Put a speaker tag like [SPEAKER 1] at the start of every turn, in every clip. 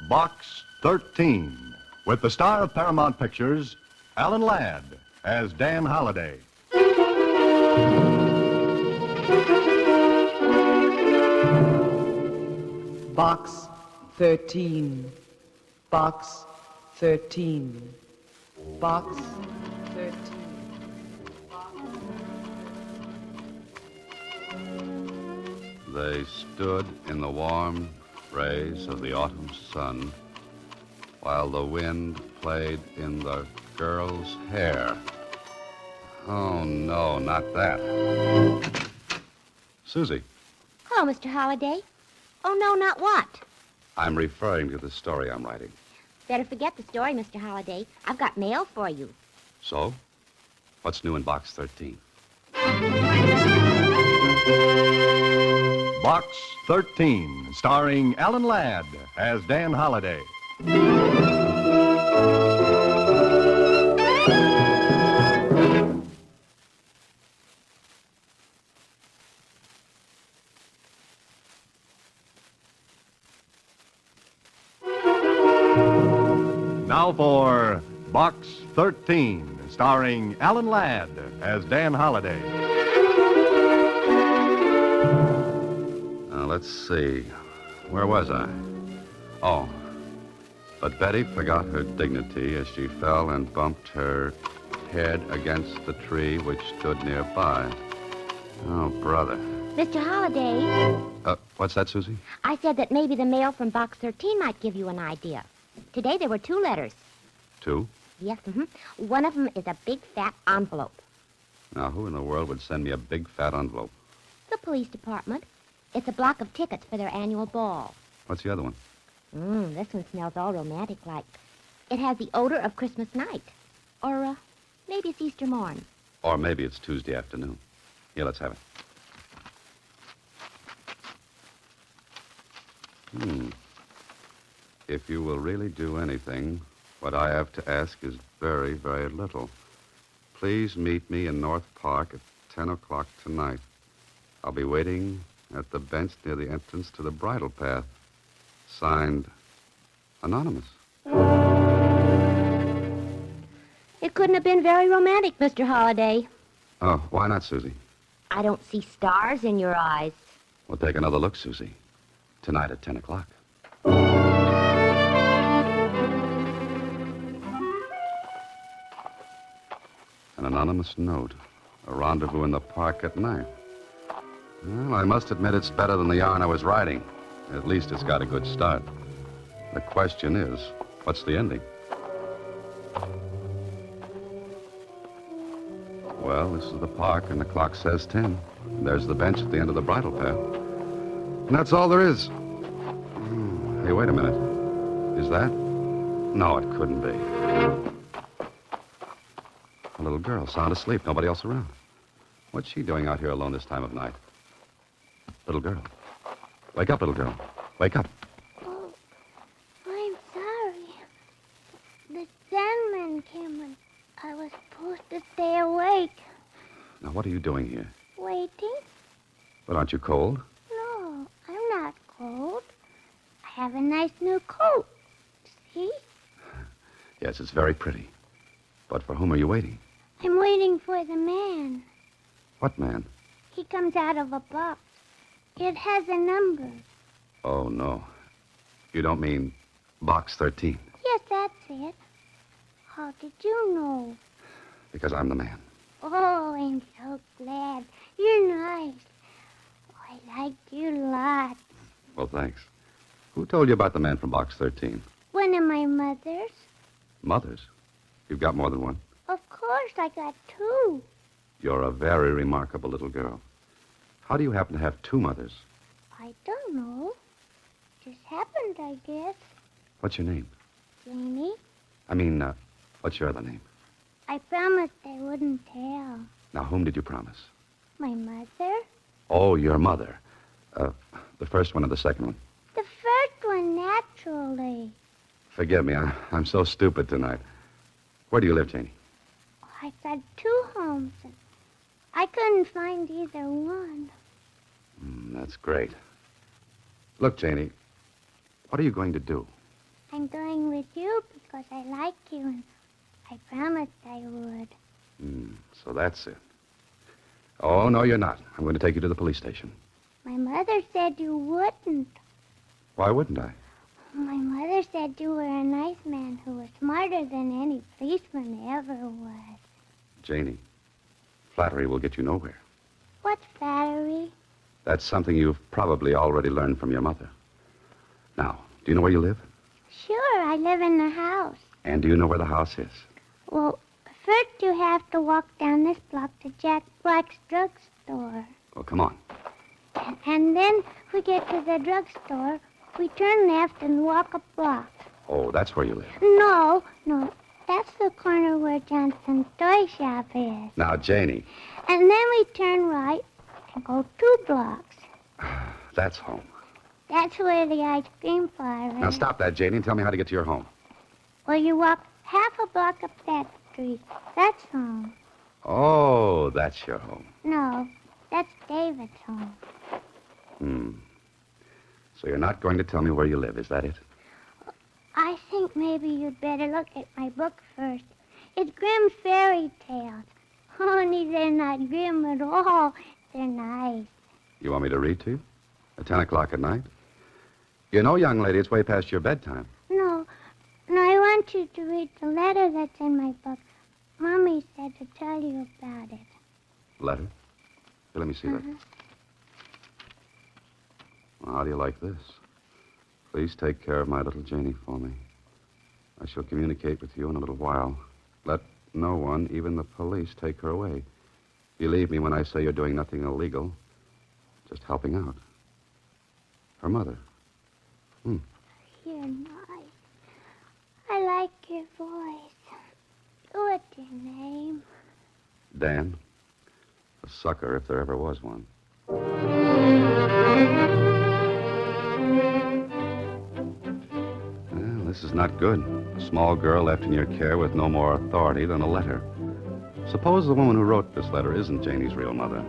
[SPEAKER 1] Box 13, with the star of Paramount Pictures, Alan Ladd, as Dan Holliday.
[SPEAKER 2] Box 13. Box 13. Box 13.
[SPEAKER 3] They stood in the warm rays of the autumn sun while the wind played in the girl's hair. Oh, no, not that. Susie,
[SPEAKER 4] Hello, Mr. Holliday. Oh, no, not what?
[SPEAKER 3] I'm referring to the story I'm writing.
[SPEAKER 4] Better forget the story, Mr. Holliday. I've got mail for you.
[SPEAKER 3] So, what's new in Box 13?
[SPEAKER 1] Box 13, starring Alan Ladd as Dan Holliday. Now for Box 13, starring Alan Ladd as Dan Holliday.
[SPEAKER 3] Let's see. Where was I? Oh. But Betty forgot her dignity as she fell and bumped her head against the tree which stood nearby. Oh, brother.
[SPEAKER 4] Mr. Holliday,
[SPEAKER 3] What's that, Susie?
[SPEAKER 4] I said that maybe the mail from Box 13 might give you an idea. Today there were 2 letters.
[SPEAKER 3] 2?
[SPEAKER 4] Yes, One of them is a big, fat envelope.
[SPEAKER 3] Now, who in the world would send me a big, fat envelope?
[SPEAKER 4] The police department. It's a block of tickets for their annual ball.
[SPEAKER 3] What's the other one?
[SPEAKER 4] This one smells all romantic-like. It has the odor of Christmas night. Or, maybe it's Easter morn.
[SPEAKER 3] Or maybe it's Tuesday afternoon. Here, let's have it. If you will really do anything, what I have to ask is very, very little. Please meet me in North Park at 10 o'clock tonight. I'll be waiting at the bench near the entrance to the bridle path. Signed, Anonymous.
[SPEAKER 4] It couldn't have been very romantic, Mr. Holliday.
[SPEAKER 3] Oh, why not, Susie?
[SPEAKER 4] I don't see stars in your eyes.
[SPEAKER 3] We'll take another look, Susie. Tonight at 10 o'clock. An anonymous note. A rendezvous in the park at night. Well, I must admit it's better than the yarn I was writing. At least it's got a good start. The question is, what's the ending? Well, this is the park, and the clock says 10. There's the bench at the end of the bridle path. And that's all there is. Hey, wait a minute. Is that? No, it couldn't be. A little girl, sound asleep, nobody else around. What's she doing out here alone this time of night? Little girl. Wake up, little girl. Wake up.
[SPEAKER 5] Oh, I'm sorry. The Sandman came and I was supposed to stay awake.
[SPEAKER 3] Now, what are you doing here?
[SPEAKER 5] Waiting?
[SPEAKER 3] But aren't you cold?
[SPEAKER 5] No, I'm not cold. I have a nice new coat. See?
[SPEAKER 3] Yes, it's very pretty. But for whom are you waiting?
[SPEAKER 5] I'm waiting for the man.
[SPEAKER 3] What man?
[SPEAKER 5] He comes out of a box. It has a number.
[SPEAKER 3] Oh, no. You don't mean Box 13?
[SPEAKER 5] Yes, that's it. How did you know?
[SPEAKER 3] Because I'm the man.
[SPEAKER 5] Oh, I'm so glad. You're nice. Oh, I like you lots.
[SPEAKER 3] Well, thanks. Who told you about the man from Box 13?
[SPEAKER 5] One of my mothers.
[SPEAKER 3] Mothers? You've got more than one?
[SPEAKER 5] Of course, I got 2.
[SPEAKER 3] You're a very remarkable little girl. How do you happen to have 2 mothers?
[SPEAKER 5] I don't know. Just happened, I guess.
[SPEAKER 3] What's your name?
[SPEAKER 5] Janie,
[SPEAKER 3] I mean, what's your other name?
[SPEAKER 5] I promised I wouldn't tell.
[SPEAKER 3] Now, whom did you promise?
[SPEAKER 5] My mother?
[SPEAKER 3] Oh, your mother. The first one or the second one?
[SPEAKER 5] The first one, naturally.
[SPEAKER 3] Forgive me, I'm so stupid tonight. Where do you live, Janie?
[SPEAKER 5] I've got 2 homes. And I couldn't find either one.
[SPEAKER 3] That's great. Look, Janie, what are you going to do?
[SPEAKER 5] I'm going with you because I like you and I promised I would.
[SPEAKER 3] So that's it. Oh, no, you're not. I'm going to take you to the police station.
[SPEAKER 5] My mother said you wouldn't.
[SPEAKER 3] Why wouldn't I?
[SPEAKER 5] My mother said you were a nice man who was smarter than any policeman ever was.
[SPEAKER 3] Janie, flattery will get you nowhere.
[SPEAKER 5] What's flattery?
[SPEAKER 3] That's something you've probably already learned from your mother. Now, do you know where you live?
[SPEAKER 5] Sure, I live in the house.
[SPEAKER 3] And do you know where the house is?
[SPEAKER 5] Well, first you have to walk down this block to Jack Black's drugstore.
[SPEAKER 3] Well, come on.
[SPEAKER 5] And then we get to the drugstore. We turn left and walk a block.
[SPEAKER 3] Oh, that's where you live.
[SPEAKER 5] No, that's the corner where Johnson's toy shop is.
[SPEAKER 3] Now, Janie.
[SPEAKER 5] And then we turn right and go 2 blocks.
[SPEAKER 3] That's home.
[SPEAKER 5] That's where the ice cream parlor is.
[SPEAKER 3] Now, stop that, Janie, and tell me how to get to your home.
[SPEAKER 5] Well, you walk half a block up that street. That's home.
[SPEAKER 3] Oh, that's your home.
[SPEAKER 5] No, that's David's home.
[SPEAKER 3] So you're not going to tell me where you live, is that it?
[SPEAKER 5] I think maybe you'd better look at my book first. It's Grimm's Fairy Tales. Only they're not grim at all. They're nice.
[SPEAKER 3] You want me to read to you? At 10 o'clock at night? You know, young lady, it's way past your bedtime.
[SPEAKER 5] No, I want you to read the letter that's in my book. Mommy said to tell you about it.
[SPEAKER 3] Letter? Here, let me see that. Well, how do you like this? Please take care of my little Janie for me. I shall communicate with you in a little while. Let no one, even the police, take her away. Believe me when I say you're doing nothing illegal. Just helping out. Her mother.
[SPEAKER 5] You're nice. I like your voice. What's your name?
[SPEAKER 3] Dan. A sucker, if there ever was one. Well, this is not good. A small girl left in your care with no more authority than a letter. Suppose the woman who wrote this letter isn't Janie's real mother.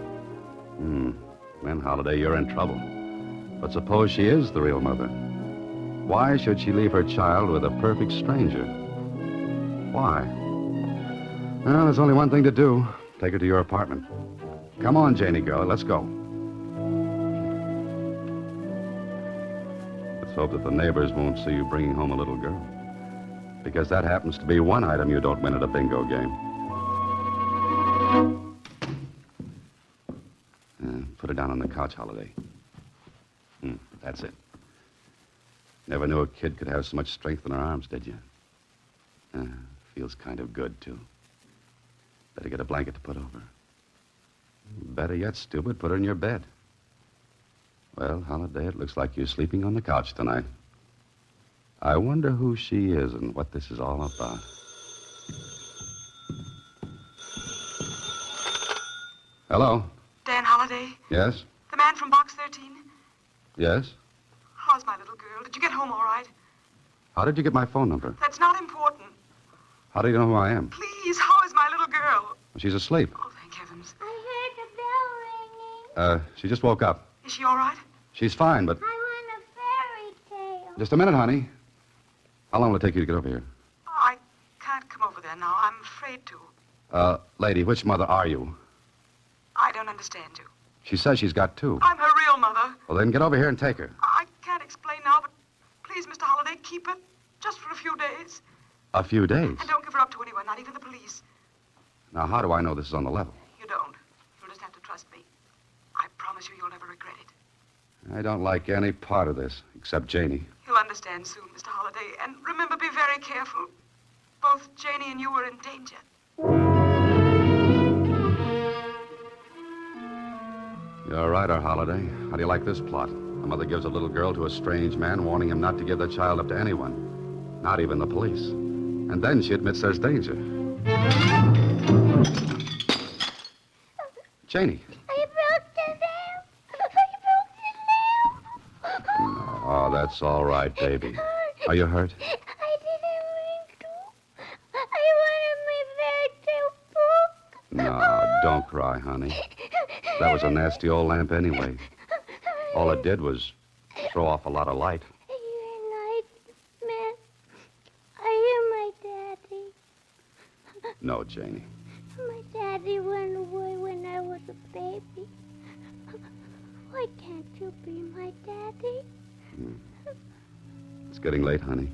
[SPEAKER 3] Then, Holiday, you're in trouble. But suppose she is the real mother. Why should she leave her child with a perfect stranger? Why? Well, there's only one thing to do. Take her to your apartment. Come on, Janie girl, let's go. Let's hope that the neighbors won't see you bringing home a little girl. Because that happens to be one item you don't win at a bingo game. Put her down on the couch, Holiday. That's it. Never knew a kid could have so much strength in her arms, did you? Feels kind of good, too. Better get a blanket to put over her. Better yet, stupid, put her in your bed. Well, Holiday, it looks like you're sleeping on the couch tonight. I wonder who she is and what this is all about. Hello?
[SPEAKER 6] Dan Holliday?
[SPEAKER 3] Yes?
[SPEAKER 6] The man from Box 13?
[SPEAKER 3] Yes?
[SPEAKER 6] How's my little girl? Did you get home all right?
[SPEAKER 3] How did you get my phone number?
[SPEAKER 6] That's not important.
[SPEAKER 3] How do you know who I am?
[SPEAKER 6] Please, how is my little girl?
[SPEAKER 3] She's asleep.
[SPEAKER 6] Oh, thank heavens.
[SPEAKER 5] I heard a bell ringing.
[SPEAKER 3] She just woke up.
[SPEAKER 6] Is she all right?
[SPEAKER 3] She's fine, but...
[SPEAKER 5] I want a fairy tale.
[SPEAKER 3] Just a minute, honey. How long will it take you to get over here?
[SPEAKER 6] I can't come over there now. I'm afraid to.
[SPEAKER 3] Lady, which mother are you?
[SPEAKER 6] I don't understand you.
[SPEAKER 3] She says she's got 2.
[SPEAKER 6] I'm her real mother.
[SPEAKER 3] Well, then get over here and take her.
[SPEAKER 6] I can't explain now, but please, Mr. Holliday, keep her just for a few days.
[SPEAKER 3] A few days?
[SPEAKER 6] And don't give her up to anyone, not even the police.
[SPEAKER 3] Now, how do I know this is on the level?
[SPEAKER 6] You don't. You'll just have to trust me. I promise you you'll never regret it.
[SPEAKER 3] I don't like any part of this, except Janie.
[SPEAKER 6] You'll understand soon, Mr. Holliday. And remember, be very careful. Both Janie and you are in danger.
[SPEAKER 3] You're a writer, Holiday. How do you like this plot? A mother gives a little girl to a strange man, warning him not to give the child up to anyone, not even the police. And then she admits there's danger. Janie.
[SPEAKER 5] I broke the lamp. I broke the lamp.
[SPEAKER 3] Oh, that's all right, baby. Are you hurt?
[SPEAKER 5] I didn't mean to. I wanted my fairy tale book.
[SPEAKER 3] No, Don't cry, honey. That was a nasty old lamp anyway. All it did was throw off a lot of light.
[SPEAKER 5] You're nightman. I hear my daddy.
[SPEAKER 3] No, Janie.
[SPEAKER 5] My daddy went away when I was a baby. Why can't you be my daddy?
[SPEAKER 3] It's getting late, honey.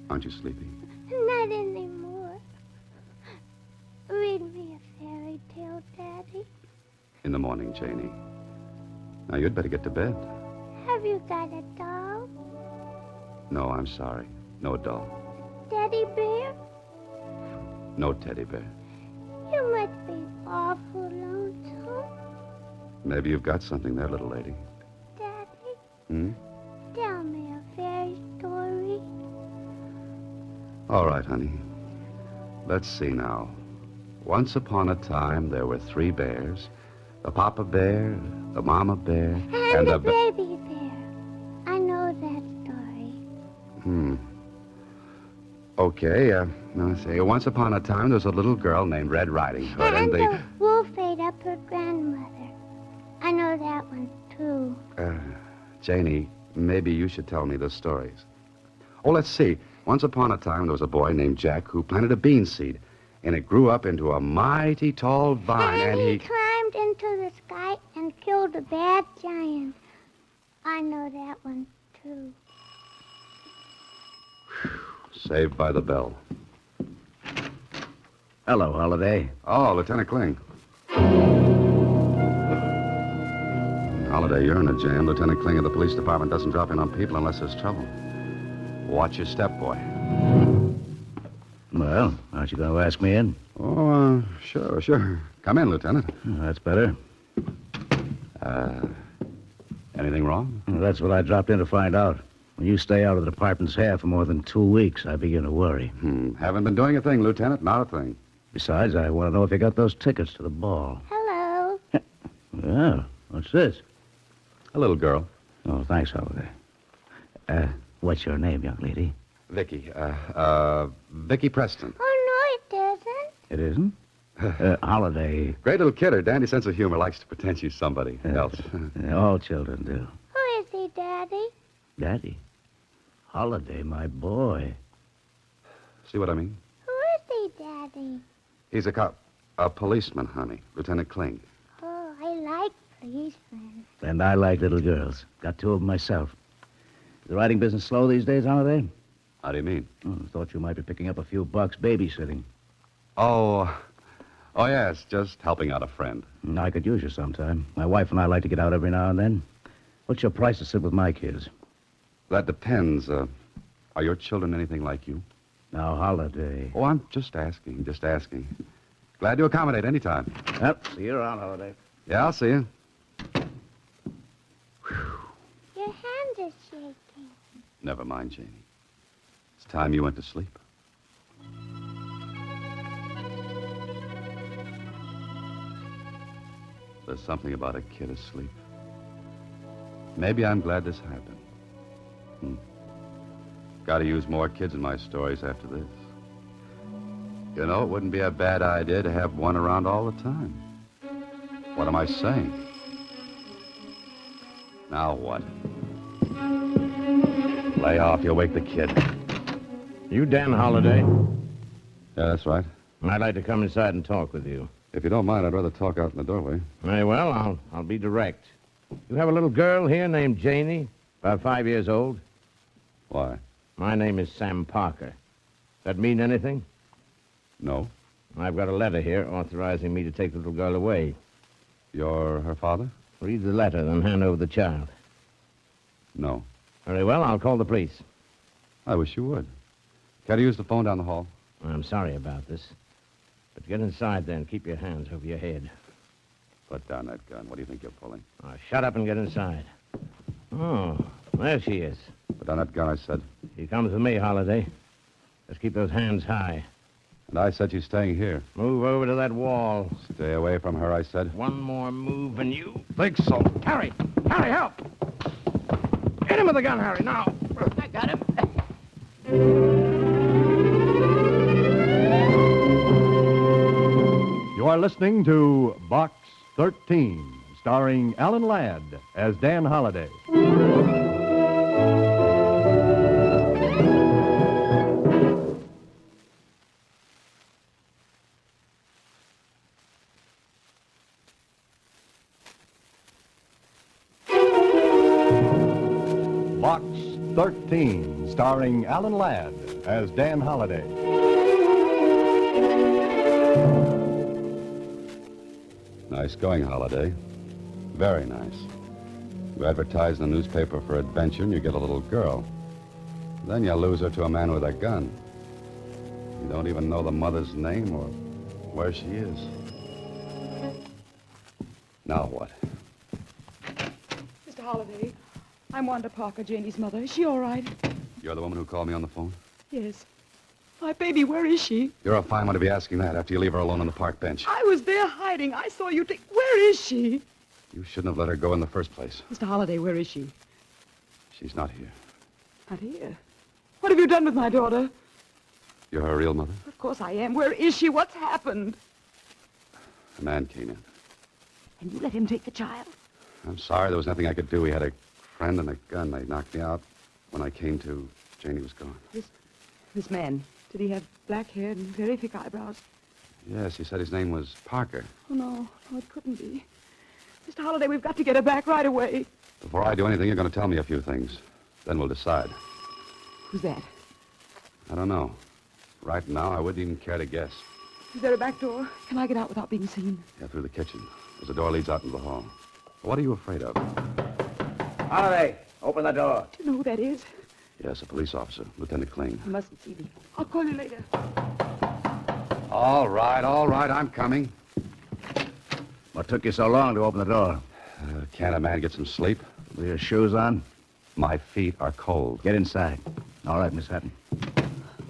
[SPEAKER 3] Aren't you sleepy?
[SPEAKER 5] Not anymore. Read me a fairy tale, Daddy.
[SPEAKER 3] In the morning, Janie. Now, you'd better get to bed.
[SPEAKER 5] Have you got a doll?
[SPEAKER 3] No, I'm sorry. No doll.
[SPEAKER 5] Teddy bear?
[SPEAKER 3] No teddy bear.
[SPEAKER 5] You must be awful lonesome.
[SPEAKER 3] Maybe you've got something there, little lady.
[SPEAKER 5] Daddy,
[SPEAKER 3] Hmm?
[SPEAKER 5] tell me a fairy story.
[SPEAKER 3] All right, honey. Let's see now. Once upon a time, there were 3 bears. The papa bear, the mama bear,
[SPEAKER 5] And the baby bear. I know that story.
[SPEAKER 3] Okay, now let's see. Once upon a time, there was a little girl named Red Riding Hood,
[SPEAKER 5] And the wolf ate up her grandmother. I know that one, too.
[SPEAKER 3] Janie, maybe you should tell me the stories. Oh, let's see. Once upon a time, there was a boy named Jack who planted a bean seed, and it grew up into a mighty tall vine,
[SPEAKER 5] And
[SPEAKER 3] and
[SPEAKER 5] he climbed into the sky and killed a bad giant. I know that one, too.
[SPEAKER 3] Saved by the bell.
[SPEAKER 7] Hello, Holiday.
[SPEAKER 3] Oh, Lieutenant Kling. Holiday, you're in a jam. Lieutenant Kling of the police department doesn't drop in on people unless there's trouble. Watch your step, boy.
[SPEAKER 7] Well, aren't you going to ask me in?
[SPEAKER 3] Oh, sure. Come in, Lieutenant.
[SPEAKER 7] That's better.
[SPEAKER 3] Anything wrong?
[SPEAKER 7] Well, that's what I dropped in to find out. When you stay out of the department's hair for more than 2 weeks, I begin to worry.
[SPEAKER 3] Haven't been doing a thing, Lieutenant. Not a thing.
[SPEAKER 7] Besides, I want to know if you got those tickets to the ball.
[SPEAKER 5] Hello.
[SPEAKER 7] Well, what's this?
[SPEAKER 3] A little girl.
[SPEAKER 7] Oh, thanks, Holiday. What's your name, young lady?
[SPEAKER 3] Vicky. Vicky Preston.
[SPEAKER 5] Oh, no, it isn't.
[SPEAKER 7] It isn't? Holiday.
[SPEAKER 3] Great little kid. Her dandy sense of humor likes to pretend she's somebody else.
[SPEAKER 7] All children do.
[SPEAKER 5] Who is he, Daddy?
[SPEAKER 7] Daddy. Holiday, my boy.
[SPEAKER 3] See what I mean?
[SPEAKER 5] Who is he, Daddy?
[SPEAKER 3] He's a cop. A policeman, honey. Lieutenant Kling.
[SPEAKER 5] Oh, I like policemen.
[SPEAKER 7] And I like little girls. Got 2 of them myself. Is the writing business slow these days, Holiday?
[SPEAKER 3] How do you mean?
[SPEAKER 7] Thought you might be picking up a few bucks babysitting.
[SPEAKER 3] Oh, yes. Just helping out a friend.
[SPEAKER 7] I could use you sometime. My wife and I like to get out every now and then. What's your price to sit with my kids?
[SPEAKER 3] That depends. Are your children anything like you?
[SPEAKER 7] Now, Holiday.
[SPEAKER 3] Oh, I'm just asking. Glad to accommodate anytime.
[SPEAKER 7] Yep, see you around, Holiday.
[SPEAKER 3] Yeah, I'll see you.
[SPEAKER 5] Your hand is shaking.
[SPEAKER 3] Never mind, Janie. It's time you went to sleep. There's something about a kid asleep. Maybe I'm glad this happened. Got to use more kids in my stories after this. You know, it wouldn't be a bad idea to have one around all the time. What am I saying? Now what? Lay off, you'll wake the kid.
[SPEAKER 8] You Dan Holiday?
[SPEAKER 3] Yeah, that's right.
[SPEAKER 8] I'd like to come inside and talk with you.
[SPEAKER 3] If you don't mind, I'd rather talk out in the doorway.
[SPEAKER 8] Very well, I'll be direct. You have a little girl here named Janie, about 5 years old.
[SPEAKER 3] Why?
[SPEAKER 8] My name is Sam Parker. That mean anything?
[SPEAKER 3] No.
[SPEAKER 8] I've got a letter here authorizing me to take the little girl away.
[SPEAKER 3] You're her father?
[SPEAKER 8] Read the letter, then hand over the child.
[SPEAKER 3] No.
[SPEAKER 8] Very well, I'll call the police.
[SPEAKER 3] I wish you would. Can I use the phone down the hall?
[SPEAKER 8] I'm sorry about this. But get inside there and keep your hands over your head.
[SPEAKER 3] Put down that gun. What do you think you're pulling?
[SPEAKER 8] Now, shut up and get inside. Oh, there she is.
[SPEAKER 3] Put down that gun, I said.
[SPEAKER 8] She comes with me, Holiday. Let's keep those hands high.
[SPEAKER 3] And I said she's staying here.
[SPEAKER 8] Move over to that wall.
[SPEAKER 3] Stay away from her, I said.
[SPEAKER 8] One more move and you...
[SPEAKER 3] Think so.
[SPEAKER 8] Harry! Harry, help! Hit him with the gun, Harry, now!
[SPEAKER 4] I got him.
[SPEAKER 1] You are listening to Box 13, starring Alan Ladd as Dan Holliday. Box 13, starring Alan Ladd as Dan Holliday.
[SPEAKER 3] Nice going, Holiday. Very nice. You advertise in the newspaper for adventure and you get a little girl. Then you lose her to a man with a gun. You don't even know the mother's name or where she is. Now what?
[SPEAKER 6] Mr. Holliday, I'm Wanda Parker, Janie's mother. Is she all right?
[SPEAKER 3] You're the woman who called me on the phone?
[SPEAKER 6] Yes. My baby, where is she?
[SPEAKER 3] You're a fine one to be asking that after you leave her alone on the park bench.
[SPEAKER 6] I was there hiding. I saw you take... Where is she?
[SPEAKER 3] You shouldn't have let her go in the first place.
[SPEAKER 6] Mr. Holliday, where is she?
[SPEAKER 3] She's not here.
[SPEAKER 6] Not here. What have you done with my daughter?
[SPEAKER 3] You're her real mother?
[SPEAKER 6] Of course I am. Where is she? What's happened?
[SPEAKER 3] A man came in.
[SPEAKER 6] And you let him take the child?
[SPEAKER 3] I'm sorry, there was nothing I could do. He had a friend and a gun. They knocked me out. When I came to, Janie was gone.
[SPEAKER 6] This man, did he have black hair and very thick eyebrows?
[SPEAKER 3] Yes, he said his name was Parker.
[SPEAKER 6] Oh, no. No, it couldn't be. Mr. Holliday, we've got to get her back right away.
[SPEAKER 3] Before I do anything, you're going to tell me a few things. Then we'll decide.
[SPEAKER 6] Who's that?
[SPEAKER 3] I don't know. Right now, I wouldn't even care to guess.
[SPEAKER 6] Is there a back door? Can I get out without being seen?
[SPEAKER 3] Yeah, through the kitchen. There's a door leads out into the hall. What are you afraid of?
[SPEAKER 7] Holiday, open the door.
[SPEAKER 6] Do you know who that is?
[SPEAKER 3] Yes, a police officer, Lieutenant Kling.
[SPEAKER 6] You mustn't see me. I'll call you later.
[SPEAKER 3] All right, I'm coming.
[SPEAKER 7] What took you so long to open the door?
[SPEAKER 3] Can't a man get some sleep?
[SPEAKER 7] With your shoes on?
[SPEAKER 3] My feet are cold.
[SPEAKER 7] Get inside. All right, Miss Hatton.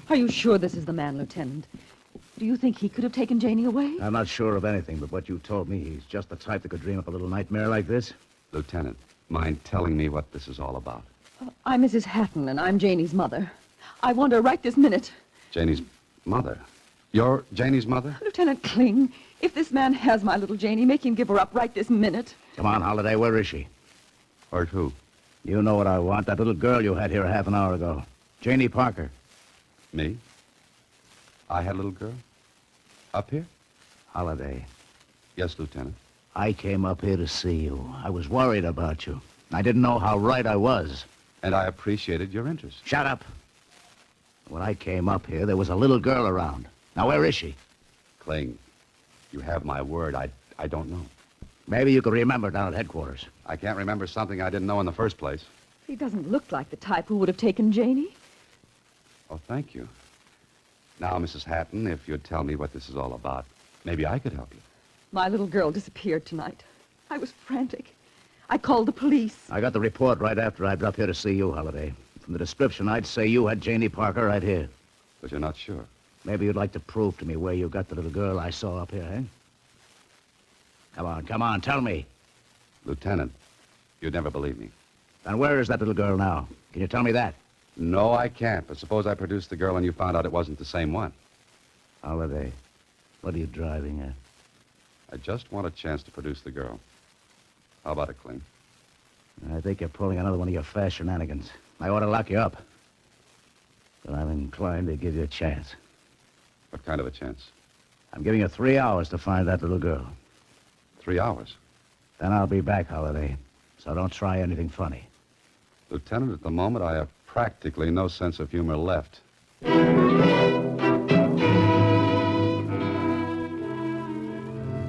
[SPEAKER 9] Are you sure this is the man, Lieutenant? Do you think he could have taken Janie away?
[SPEAKER 7] I'm not sure of anything, but what you told me, he's just the type that could dream up a little nightmare like this.
[SPEAKER 3] Lieutenant, mind telling me what this is all about?
[SPEAKER 9] I'm Mrs. Hatton, and I'm Janie's mother. I want her right this minute.
[SPEAKER 3] Janie's mother? You're Janie's mother?
[SPEAKER 9] Lieutenant Kling, if this man has my little Janie, make him give her up right this minute.
[SPEAKER 7] Come on, Holiday, where is she?
[SPEAKER 3] Or who?
[SPEAKER 7] You know what I want, that little girl you had here half an hour ago. Janie Parker.
[SPEAKER 3] Me? I had a little girl? Up here?
[SPEAKER 7] Holiday,
[SPEAKER 3] Yes, Lieutenant.
[SPEAKER 7] I came up here to see you. I was worried about you. I didn't know how right I was.
[SPEAKER 3] And I appreciated your interest.
[SPEAKER 7] Shut up. When I came up here, there was a little girl around. Now, where is she?
[SPEAKER 3] Kling, you have my word. I don't know.
[SPEAKER 7] Maybe you could remember down at headquarters.
[SPEAKER 3] I can't remember something I didn't know in the first place.
[SPEAKER 9] He doesn't look like the type who would have taken Janie.
[SPEAKER 3] Oh, thank you. Now, Mrs. Hatton, if you'd tell me what this is all about, maybe I could help you.
[SPEAKER 9] My little girl disappeared tonight. I was frantic. I called the police.
[SPEAKER 7] I got the report right after I dropped here to see you, Holiday. From the description, I'd say you had Janie Parker right here.
[SPEAKER 3] But you're not sure.
[SPEAKER 7] Maybe you'd like to prove to me where you got the little girl I saw up here, eh? Come on, tell me.
[SPEAKER 3] Lieutenant, you'd never believe me.
[SPEAKER 7] And where is that little girl now? Can you tell me that?
[SPEAKER 3] No, I can't. But suppose I produced the girl and you found out it wasn't the same one.
[SPEAKER 7] Holiday, what are you driving at?
[SPEAKER 3] I just want a chance to produce the girl. How about it, Kling?
[SPEAKER 7] I think you're pulling another one of your fast shenanigans. I ought to lock you up. But I'm inclined to give you a chance.
[SPEAKER 3] What kind of a chance?
[SPEAKER 7] I'm giving you 3 hours to find that little girl.
[SPEAKER 3] 3 hours.
[SPEAKER 7] Then I'll be back, Holiday. So don't try anything funny.
[SPEAKER 3] Lieutenant, at the moment, I have practically no sense of humor left.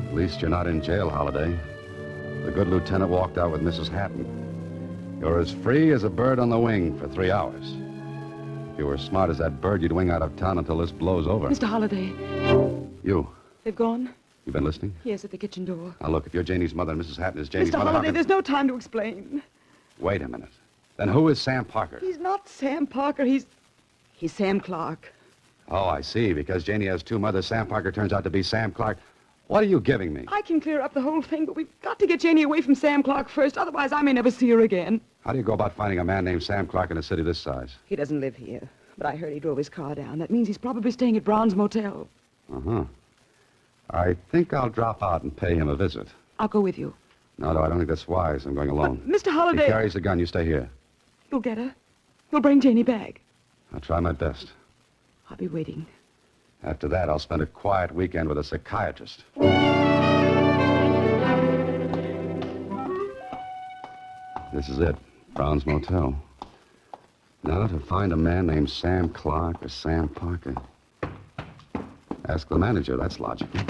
[SPEAKER 3] At least you're not in jail, Holiday. The good lieutenant walked out with Mrs. Hatton. You're as free as a bird on the wing for 3 hours. If you were as smart as that bird, you'd wing out of town until this blows over.
[SPEAKER 6] Mr. Holliday,
[SPEAKER 3] You.
[SPEAKER 6] they've gone?
[SPEAKER 3] You been listening?
[SPEAKER 6] Yes, at the kitchen door.
[SPEAKER 3] Now, look, if you're Janie's mother and Mrs. Hatton is Janie's
[SPEAKER 6] Mr.
[SPEAKER 3] mother... how
[SPEAKER 6] Holliday,
[SPEAKER 3] can-
[SPEAKER 6] there's no time to explain.
[SPEAKER 3] Wait a minute. Then who is Sam Parker?
[SPEAKER 6] He's not Sam Parker. He's Sam Clark.
[SPEAKER 3] Oh, I see. Because Janie has two mothers, Sam Parker turns out to be Sam Clark. What are you giving me?
[SPEAKER 6] I can clear up the whole thing, but we've got to get Janie away from Sam Clark first. Otherwise, I may never see her again.
[SPEAKER 3] How do you go about finding a man named Sam Clark in a city this size?
[SPEAKER 6] He doesn't live here, but I heard he drove his car down. That means he's probably staying at Brown's Motel.
[SPEAKER 3] Uh-huh. I think I'll drop out and pay him a visit.
[SPEAKER 9] I'll go with you.
[SPEAKER 3] No, I don't think that's wise. I'm going alone.
[SPEAKER 9] Mr.
[SPEAKER 3] He
[SPEAKER 9] Holliday,
[SPEAKER 3] carries the gun. You stay here.
[SPEAKER 9] you'll get her. You'll bring Janie back.
[SPEAKER 3] I'll try my best.
[SPEAKER 9] I'll be waiting.
[SPEAKER 3] After that, I'll spend a quiet weekend with a psychiatrist. This is it. Brown's Motel. Now, to find a man named Sam Clark or Sam Parker. Ask the manager. That's logical.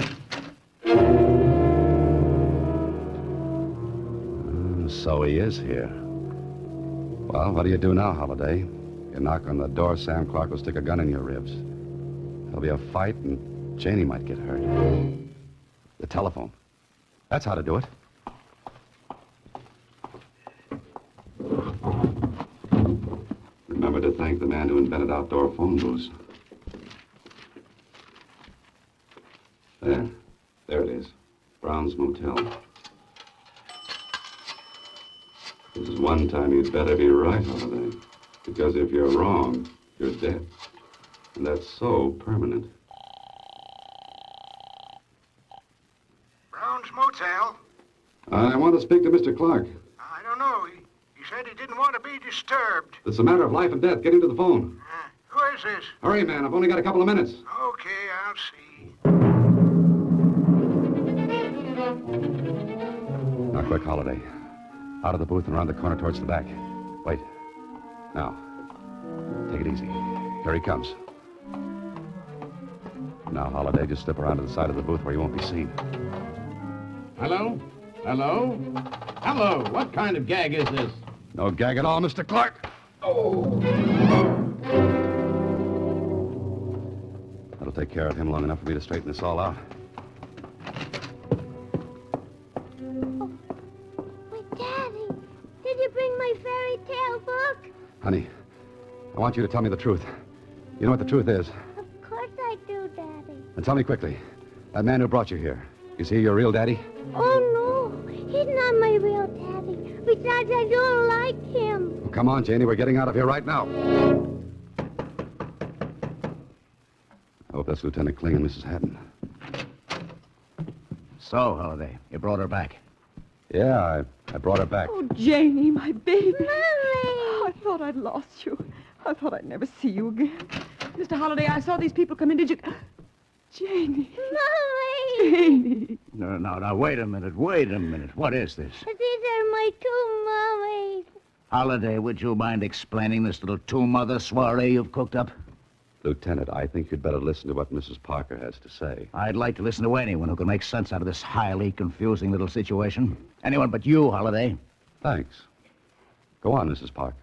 [SPEAKER 3] So he is here. Well, what do you do now, Holiday? You knock on the door, Sam Clark will stick a gun in your ribs. There'll be a fight, and Janie might get hurt. The telephone. That's how to do it. Remember to thank the man who invented outdoor phone booths. There it is. Brown's Motel. This is one time you'd better be right, Holiday. Because if you're wrong, you're dead. And that's so permanent.
[SPEAKER 10] Brown's Motel?
[SPEAKER 3] I want to speak to Mr. Clark.
[SPEAKER 10] I don't know. He said he didn't want to be disturbed.
[SPEAKER 3] It's a matter of life and death. Get him to the phone.
[SPEAKER 10] Who is this?
[SPEAKER 3] Hurry, man. I've only got a couple of minutes.
[SPEAKER 10] Okay, I'll see.
[SPEAKER 3] Now, quick, Holiday. Out of the booth and around the corner towards the back. Wait. Now, take it easy. Here he comes. Now, Holiday, just slip around to the side of the booth where you won't be seen.
[SPEAKER 8] Hello? Hello? Hello? What kind of gag is this?
[SPEAKER 3] No gag at all, Mr. Clark. That'll take care of him long enough for me to straighten this all out.
[SPEAKER 5] My Daddy, did you bring my fairy tale book?
[SPEAKER 3] Honey, I want you to tell me the truth. You know what the truth is.
[SPEAKER 5] Of course I do, Daddy.
[SPEAKER 3] And tell me quickly. That man who brought you here, is he your real daddy?
[SPEAKER 5] Oh, no, he's not my real daddy. Besides, I don't like him.
[SPEAKER 3] Well, come on, Janie. We're getting out of here right now. I hope that's Lieutenant Kling and Mrs. Hatton.
[SPEAKER 7] So, Holiday, you brought her back.
[SPEAKER 3] Yeah, I brought her back.
[SPEAKER 9] Oh, Janie, my baby.
[SPEAKER 5] Mommy!
[SPEAKER 9] I thought I'd lost you. I thought I'd never see you again. Mr. Holliday, I saw these people come in. Did you... Janie.
[SPEAKER 5] Mommy!
[SPEAKER 9] Janie.
[SPEAKER 7] No, wait a minute. What is this?
[SPEAKER 5] These are my two mummies.
[SPEAKER 7] Holiday, would you mind explaining this little two-mother soiree you've cooked up?
[SPEAKER 3] Lieutenant, I think you'd better listen to what Mrs. Parker has to say.
[SPEAKER 7] I'd like to listen to anyone who can make sense out of this highly confusing little situation. Anyone but you, Holiday.
[SPEAKER 3] Thanks. Go on, Mrs. Parker.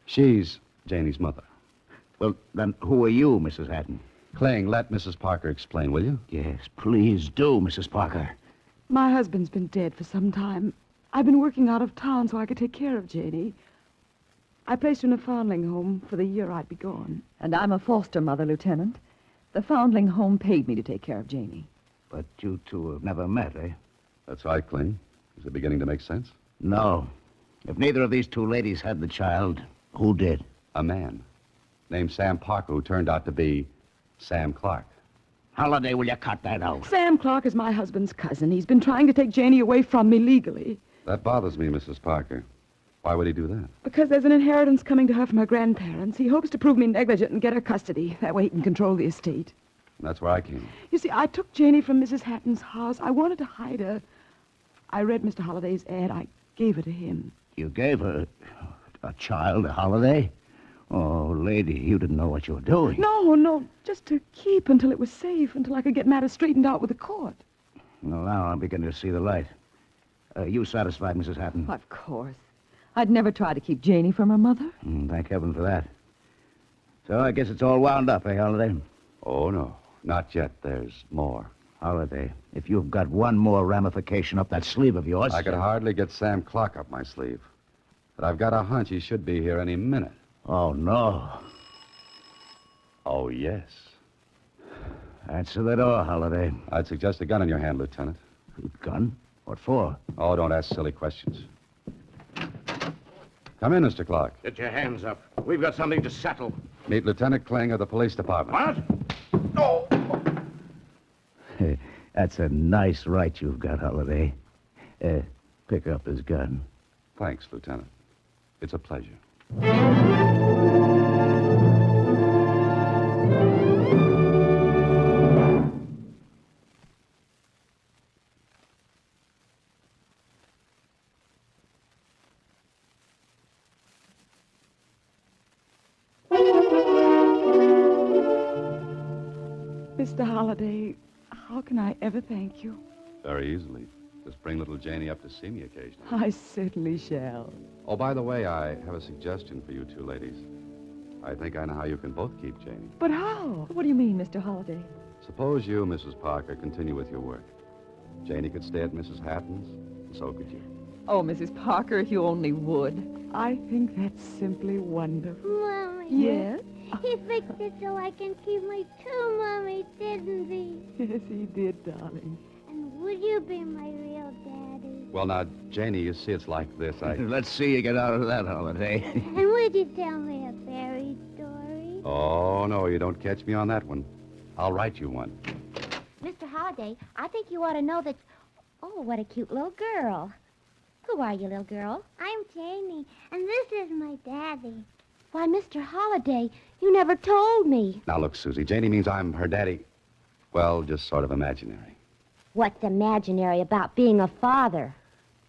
[SPEAKER 3] She's Janie's mother.
[SPEAKER 7] Well, then who are you, Mrs. Hatton?
[SPEAKER 3] Kling, let Mrs. Parker explain, will you?
[SPEAKER 7] Yes, please do, Mrs. Parker.
[SPEAKER 9] My husband's been dead for some time. I've been working out of town so I could take care of Janie. I placed her in a foundling home for the year I'd be gone. And I'm a foster mother, Lieutenant. The foundling home paid me to take care of Janie.
[SPEAKER 7] But you two have never met, eh?
[SPEAKER 3] That's right, Kling. Is it beginning to make sense?
[SPEAKER 7] No. If neither of these two ladies had the child, who did?
[SPEAKER 3] A man named Sam Parker who turned out to be Sam Clark.
[SPEAKER 7] Holiday, will you cut that out?
[SPEAKER 9] Sam Clark is my husband's cousin. He's been trying to take Janie away from me legally.
[SPEAKER 3] That bothers me, Mrs. Parker. Why would he do that?
[SPEAKER 9] Because there's an inheritance coming to her from her grandparents. He hopes to prove me negligent and get her custody. That way he can control the estate.
[SPEAKER 3] And that's where I came.
[SPEAKER 9] You see, I took Janie from Mrs. Hatton's house. I wanted to hide her. I read Mr. Holliday's ad. I gave her to him.
[SPEAKER 7] You gave her a child, a Holiday? Oh, lady, you didn't know what you were doing.
[SPEAKER 9] No, just to keep until it was safe, until I could get matters straightened out with the court.
[SPEAKER 7] Well, now I'm beginning to see the light. You satisfied, Mrs. Hatton?
[SPEAKER 9] Of course. I'd never try to keep Janie from her mother.
[SPEAKER 7] Thank heaven for that. So I guess it's all wound up, eh, Holiday?
[SPEAKER 3] Oh, no. Not yet. There's more.
[SPEAKER 7] Holiday, if you've got one more ramification up that sleeve of yours...
[SPEAKER 3] I could hardly get Sam Clark up my sleeve. But I've got a hunch he should be here any minute.
[SPEAKER 7] Oh, no.
[SPEAKER 3] Oh, yes.
[SPEAKER 7] Answer the door, Holiday.
[SPEAKER 3] I'd suggest a gun in your hand, Lieutenant.
[SPEAKER 7] Gun? What for?
[SPEAKER 3] Oh, don't ask silly questions. Come in, Mr. Clark.
[SPEAKER 8] Get your hands up. We've got something to settle.
[SPEAKER 3] Meet Lieutenant Kling of the police department.
[SPEAKER 8] What? No!
[SPEAKER 7] That's a nice right you've got, Holiday. Pick up his gun.
[SPEAKER 3] Thanks, Lieutenant. It's a pleasure.
[SPEAKER 9] Mr. Holliday, how can I ever thank you?
[SPEAKER 3] Very easily. Just bring little Janie up to see me occasionally.
[SPEAKER 9] I certainly shall.
[SPEAKER 3] Oh, by the way, I have a suggestion for you two ladies. I think I know how you can both keep Janie.
[SPEAKER 9] But how? What do you mean, Mr. Holliday?
[SPEAKER 3] Suppose you, Mrs. Parker, continue with your work. Janie could stay at Mrs. Hatton's, and so could you.
[SPEAKER 9] Oh, Mrs. Parker, if you only would. I think that's simply wonderful.
[SPEAKER 5] Mommy.
[SPEAKER 9] Yes?
[SPEAKER 5] He fixed it so I can keep my two mummies, didn't he?
[SPEAKER 9] Yes, he did, darling.
[SPEAKER 5] And would you be my real daddy?
[SPEAKER 3] Well, now, Janie, you see, it's like this.
[SPEAKER 7] Let's see you get out of that, Holiday.
[SPEAKER 5] And would you tell me a fairy story?
[SPEAKER 3] Oh, no, you don't catch me on that one. I'll write you one.
[SPEAKER 4] Mr. Holliday, I think you ought to know that... Oh, what a cute little girl. Who are you, little girl?
[SPEAKER 5] I'm Janie, and this is my daddy.
[SPEAKER 4] Why, Mr. Holliday, you never told me.
[SPEAKER 3] Now, look, Susie, Janie means I'm her daddy. Well, just sort of imaginary.
[SPEAKER 4] What's imaginary about being a father?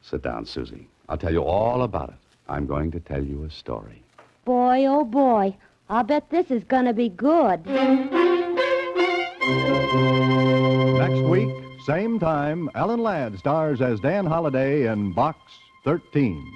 [SPEAKER 3] Sit down, Susie. I'll tell you all about it. I'm going to tell you a story.
[SPEAKER 4] Boy, oh boy, I'll bet this is gonna be good.
[SPEAKER 1] Next week, same time, Alan Ladd stars as Dan Holliday in Box 13.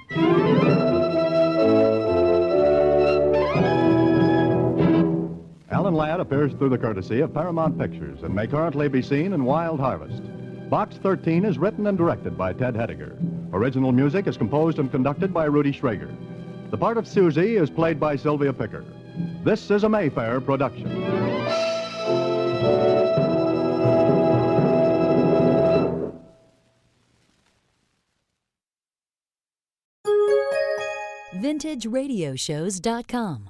[SPEAKER 1] Alan Ladd appears through the courtesy of Paramount Pictures and may currently be seen in Wild Harvest. Box 13 is written and directed by Ted Hediger. Original music is composed and conducted by Rudy Schrager. The part of Susie is played by Sylvia Picker. This is a Mayfair production.
[SPEAKER 11] VintageRadioshows.com